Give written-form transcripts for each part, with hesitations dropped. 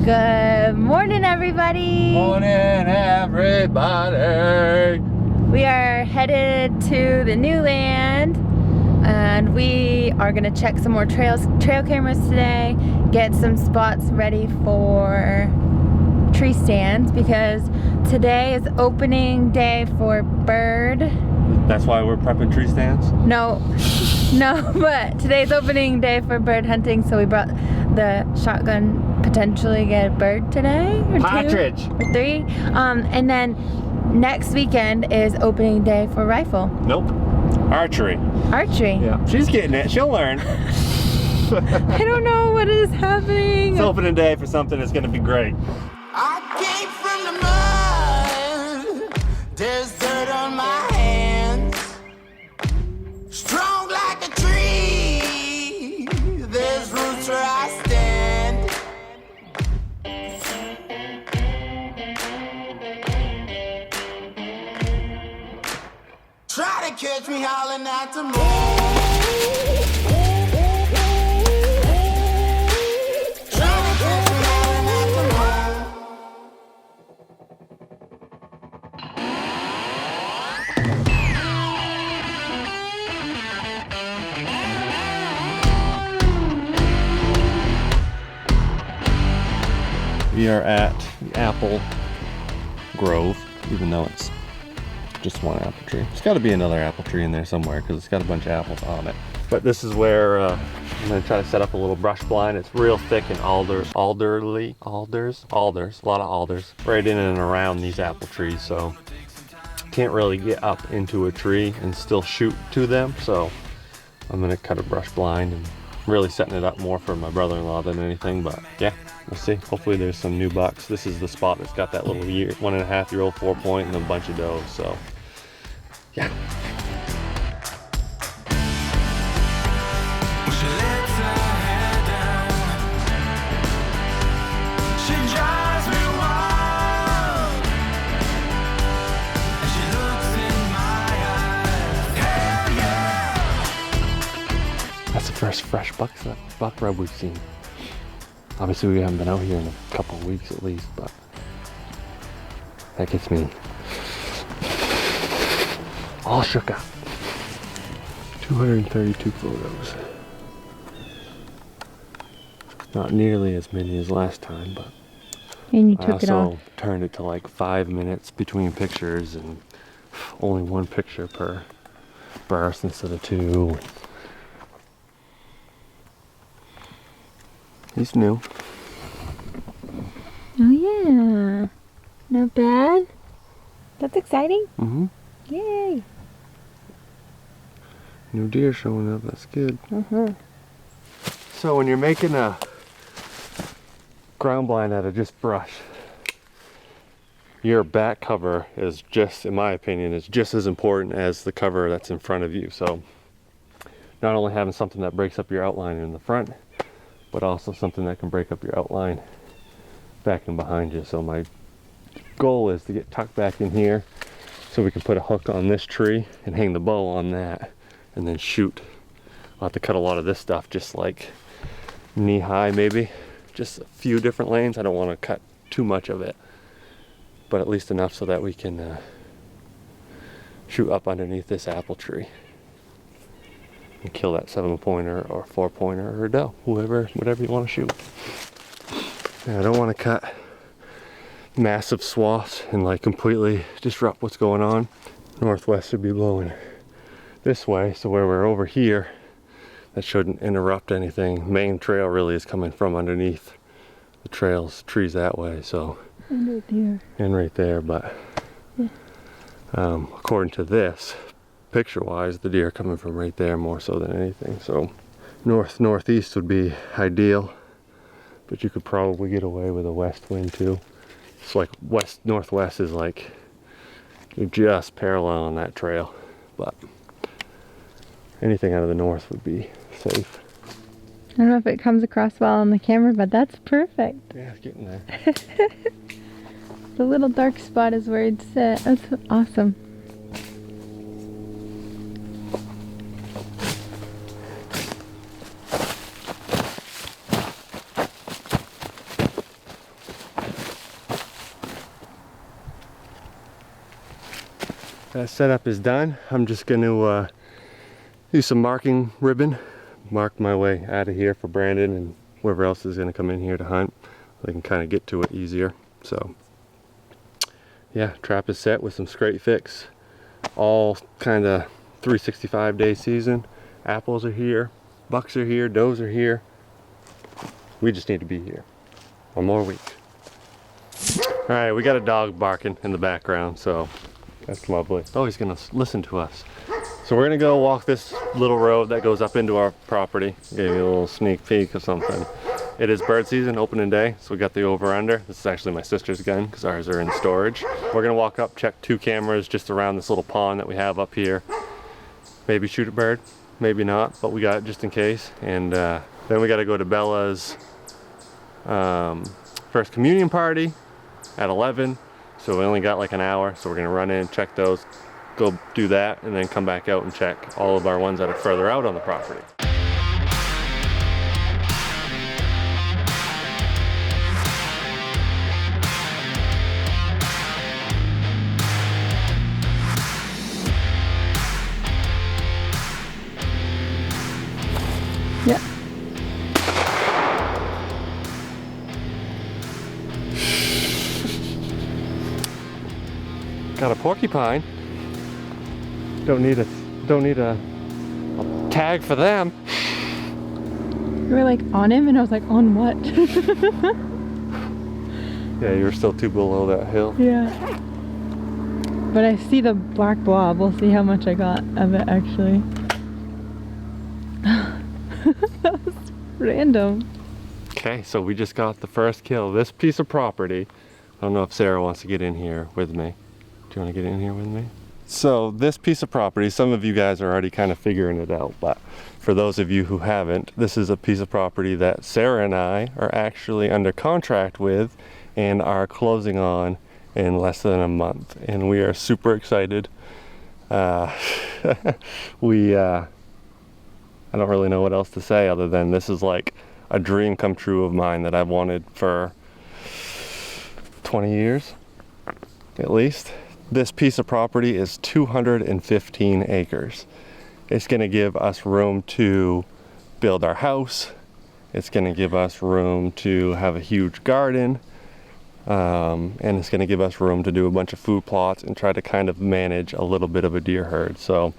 Good morning, everybody. Morning, everybody. We are headed to the new land, and we are gonna check some more trail cameras today, get some spots ready for tree stands because today is opening day for bird. That's why we're prepping tree stands? No, but today's opening day for bird hunting, so we brought the shotgun, potentially get a bird today, or Partridge. 2 or 3. And then next weekend is opening day for rifle. Nope. Archery. Archery. Yeah, she's getting it. She'll learn. I don't know what is happening. It's opening day for something that's going to be great. I came from the mud. There's dirt on my hands. Strong like a tree. There's roots where I stand. Try to catch me howling at the moon. We are at the apple grove, even though it's just one apple tree. There's got to be another apple tree in there somewhere because it's got a bunch of apples on it. But this is where I'm going to try to set up a little brush blind. It's real thick and alders, a lot of alders, right in and around these apple trees. So can't really get up into a tree and still shoot to them. So I'm going to cut a brush blind and really setting it up more for my brother-in-law than anything. But yeah, we'll see. Hopefully there's some new bucks. This is the spot that's got that little 1.5-year-old 4-point and a bunch of does. So yeah. That's the first fresh buck rub we've seen. Obviously we haven't been out here in a couple of weeks at least, but that gets me all shook up. 232 photos. Not nearly as many as last time, but And you I took it off. also turned it to like 5 minutes between pictures and only 1 picture per burst instead of 2. He's new. Oh yeah, not bad. That's exciting. Mm-hmm. Yay. New deer showing up, that's good. Uh-huh. So when you're making a ground blind out of just brush, your back cover is just, in my opinion, is just as important as the cover that's in front of you. So not only having something that breaks up your outline in the front, but also something that can break up your outline back and behind you. So my goal is to get tucked back in here so we can put a hook on this tree and hang the bow on that and then shoot. I'll have to cut a lot of this stuff just like knee high maybe, just a few different lanes. I don't want to cut too much of it, but at least enough so that we can shoot up underneath this apple tree and kill that 7-pointer or 4-pointer or a doe, whatever you want to shoot. Yeah, I don't want to cut massive swaths and like completely disrupt what's going on. Northwest should be blowing this way, so where we're over here, that shouldn't interrupt anything. Main trail really is coming from underneath the trees that way, so And right there. and right there, but Yeah. According to this, picture-wise, the deer are coming from right there more so than anything. So northeast would be ideal, but you could probably get away with a west wind too. It's like northwest is like you're just parallel on that trail, but anything out of the north would be safe. I don't know if it comes across well on the camera, but that's perfect. Yeah, it's getting there. The little dark spot is where it's set. That's awesome. That setup is done. I'm just going to use some marking ribbon, mark my way out of here for Brandon and whoever else is going to come in here to hunt. They can kind of get to it easier. So yeah, trap is set with some straight fix. All kind of 365-day season. Apples are here, bucks are here, does are here. We just need to be here one more week. All right, we got a dog barking in the background, so that's lovely. Oh, he's gonna listen to us. So we're gonna go walk this little road that goes up into our property. Gave you a little sneak peek of something. It is bird season, opening day, so we got the over-under. This is actually my sister's gun, because ours are in storage. We're gonna walk up, check 2 cameras just around this little pond that we have up here. Maybe shoot a bird, maybe not, but we got it just in case. And then we gotta go to Bella's first communion party at 11. So we only got like an hour, so we're gonna run in, check those, go do that, and then come back out and check all of our ones that are further out on the property. Yeah. Got a porcupine. Don't need a tag for them. You were like on him, and I was like, on what? Yeah, you're still too below that hill. Yeah. But I see the black blob. We'll see how much I got of it actually. That was random. Okay, so we just got the first kill. This piece of property. I don't know if Sarah wants to get in here with me. Do you want to get in here with me? So this piece of property, some of you guys are already kind of figuring it out, but for those of you who haven't, this is a piece of property that Sarah and I are actually under contract with and are closing on in less than a month. And we are super excited. I don't really know what else to say other than this is like a dream come true of mine that I've wanted for 20 years, at least. This piece of property is 215 acres. It's gonna give us room to build our house. It's gonna give us room to have a huge garden. And it's gonna give us room to do a bunch of food plots and try to kind of manage a little bit of a deer herd. So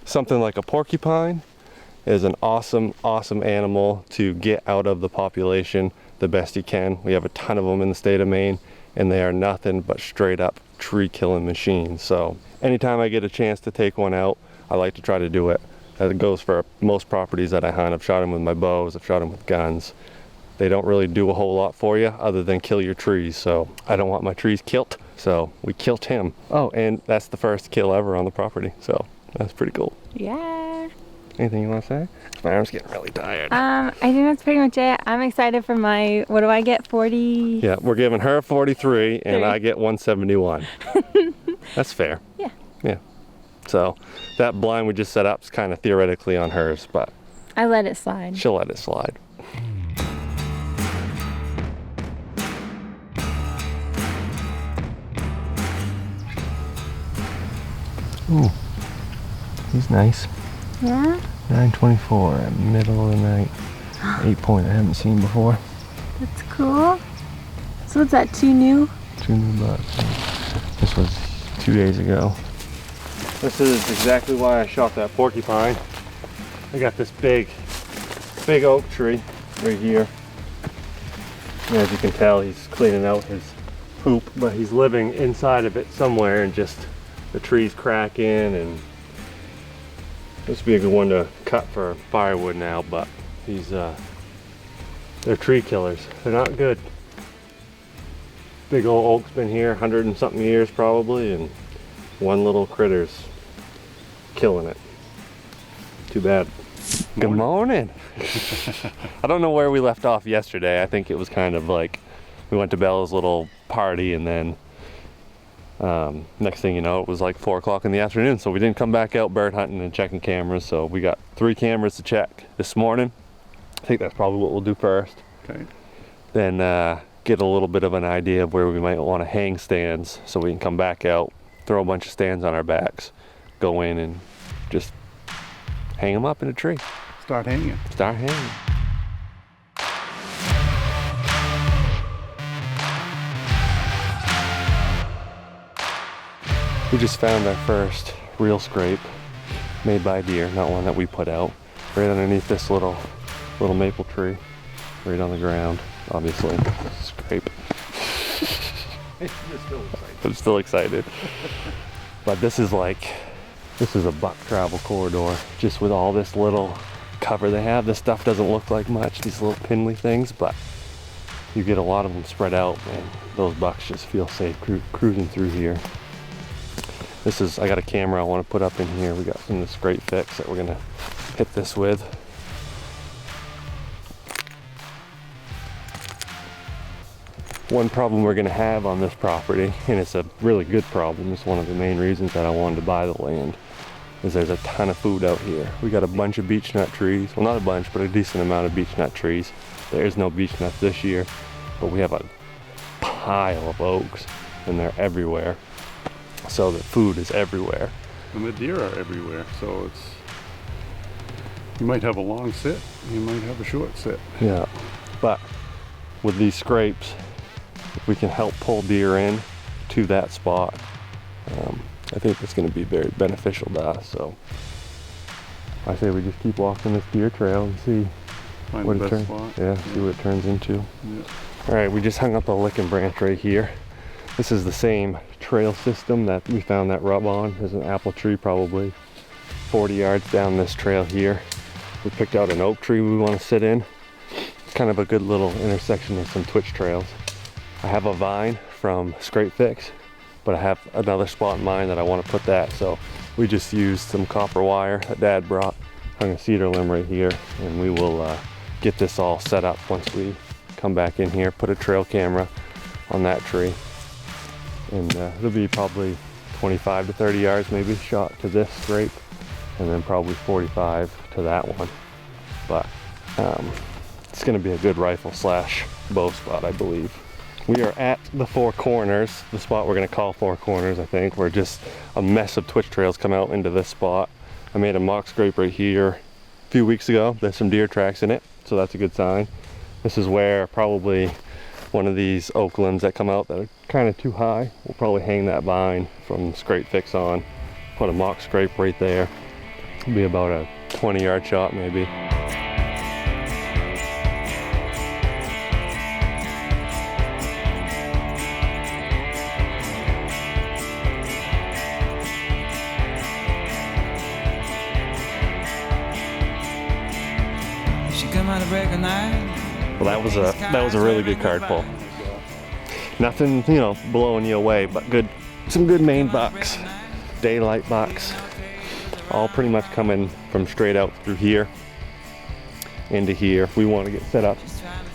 something like a porcupine is an awesome animal to get out of the population the best you can. We have a ton of them in the state of Maine, and they are nothing but straight up tree killing machines. So anytime I get a chance to take one out, I like to try to do it. That goes for most properties that I hunt. I've shot them with my bows, I've shot them with guns. They don't really do a whole lot for you other than kill your trees. So I don't want my trees killed, so we killed him. Oh, and that's the first kill ever on the property, so that's pretty cool. Yeah. Anything you want to say? My arm's getting really tired. I think that's pretty much it. I'm excited for my, what do I get, 40? Yeah, we're giving her 43 and I get 171. That's fair. Yeah. Yeah. So that blind we just set up is kind of theoretically on hers, but I let it slide. she'll let it slide. Ooh, he's nice. Yeah? 924 at middle of the night. 8-point I haven't seen before. That's cool. So what's that, 2 new? 2 new bucks. This was 2 days ago. This is exactly why I shot that porcupine. I got this big oak tree right here. And as you can tell, he's cleaning out his poop, but he's living inside of it somewhere, and just the tree's cracking, and this would be a good one to cut for firewood now, but these they're tree killers. They're not good. Big old oak's been here 100 and something years probably, and one little critter's killing it. Too bad. Good morning. I don't know where we left off yesterday. I think it was kind of like we went to Bella's little party, and then next thing you know, it was like 4 o'clock in the afternoon, so we didn't come back out bird hunting and checking cameras. So we got 3 cameras to check this morning. I think that's probably what we'll do first. Okay. Then get a little bit of an idea of where we might want to hang stands, so we can come back out throw a bunch of stands on our backs, go in and just hang them up in a tree. Start hanging. Start hanging. We just found our first real scrape made by deer, not one that we put out, right underneath this little maple tree, right on the ground, obviously. Scrape. I'm still excited. But this is a buck travel corridor, just with all this little cover they have. This stuff doesn't look like much, these little pindly things, but you get a lot of them spread out, and those bucks just feel safe cruising through here. I got a camera I want to put up in here. We got some of this great fix that we're gonna hit this with. One problem we're gonna have on this property, and it's a really good problem, it's one of the main reasons that I wanted to buy the land, is there's a ton of food out here. We got a bunch of beech nut trees. Well, not a bunch, but a decent amount of beech nut trees. There is no beech nuts this year, but we have a pile of oaks, and they're everywhere. So the food is everywhere. And the deer are everywhere, so you might have a long sit, you might have a short sit. Yeah, but with these scrapes, if we can help pull deer in to that spot, I think it's going to be very beneficial to us. So I say we just keep walking this deer trail and see Find what the it best turns. spot. Yeah, see what it turns into. Yeah. All right, we just hung up a licking branch right here. This is the same trail system that we found that rub on. There's an apple tree probably 40 yards down this trail here. We picked out an oak tree we want to sit in. It's kind of a good little intersection of some twitch trails. I have a vine from Scrape Fix, but I have another spot in mind that I want to put that. So we just used some copper wire that Dad brought, hung a cedar limb right here, and we will get this all set up once we come back in here, put a trail camera on that tree. And it'll be probably 25 to 30 yards maybe shot to this scrape, and then probably 45 to that one. But it's gonna be a good rifle slash bow spot, I believe. We are at the Four Corners, the spot we're gonna call Four Corners, I think, where just a mess of twitch trails come out into this spot. I made a mock scrape right here a few weeks ago. There's some deer tracks in it, so that's a good sign. This is where probably one of these oak limbs that come out that are kind of too high, we'll probably hang that vine from Scrape Fix on, put a mock scrape right there. It'll be about a 20-yard shot maybe. She come out of break of night. Well, that was a really good card pull. Nothing, you know, blowing you away, but some good Maine bucks, daylight bucks, all pretty much coming from straight out through here into here. We want to get set up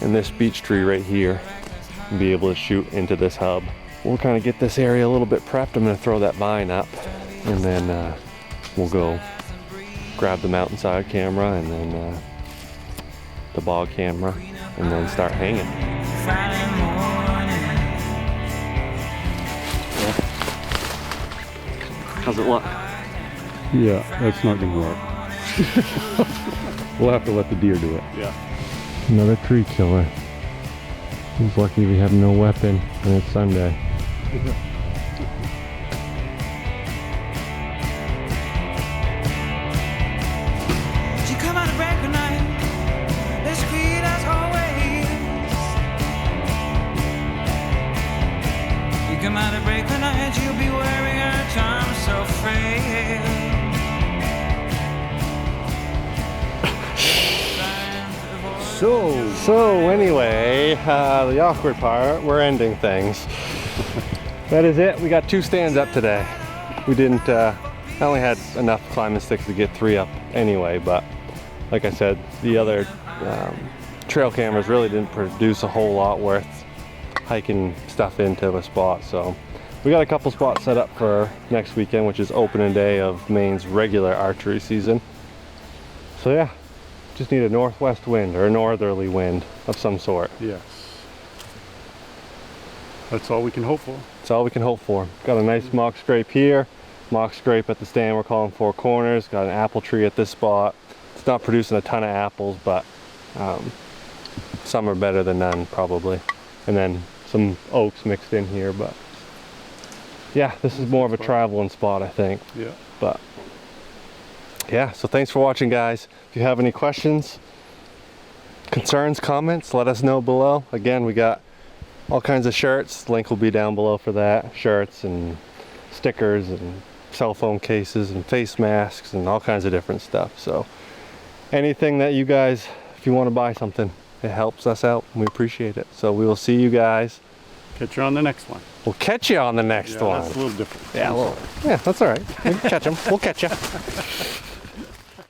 in this beech tree right here and be able to shoot into this hub. We'll kind of get this area a little bit prepped. I'm going to throw that vine up, and then we'll go grab the mountainside camera and then the bog camera, and then start hanging. How's it look? Yeah, that's not gonna work. We'll have to let the deer do it. Yeah. Another tree killer. He's lucky we have no weapon, and it's Sunday. She come out of break of night. As sweet as always. You come out of break of night, you'll be wearing her charm so frail. So anyway, the awkward part, we're ending things. That is it. We got 2 stands up today. We didn't, I only had enough climbing sticks to get 3 up anyway, but like I said, the other trail cameras really didn't produce a whole lot worth hiking stuff into a spot. So we got a couple spots set up for next weekend, which is opening day of Maine's regular archery season. So yeah, just need a northwest wind or a northerly wind of some sort. Yes. That's all we can hope for. That's all we can hope for. Got a nice mock scrape here, mock scrape at the stand we're calling Four Corners. Got an apple tree at this spot. It's not producing a ton of apples, but some are better than none probably. And then some oaks mixed in here, but yeah, this is more of a traveling spot, I think. Yeah. But yeah, so thanks for watching, guys. If you have any questions, concerns, comments, let us know below. Again, we got all kinds of shirts. Link will be down below for that. Shirts and stickers and cell phone cases and face masks and all kinds of different stuff. So anything that you guys, if you want to buy something, it helps us out. We appreciate it. So we will see you guys. Catch you on the next one. We'll catch you on the next one. That's a little different. Yeah, that's all right. We can catch them. We'll catch you.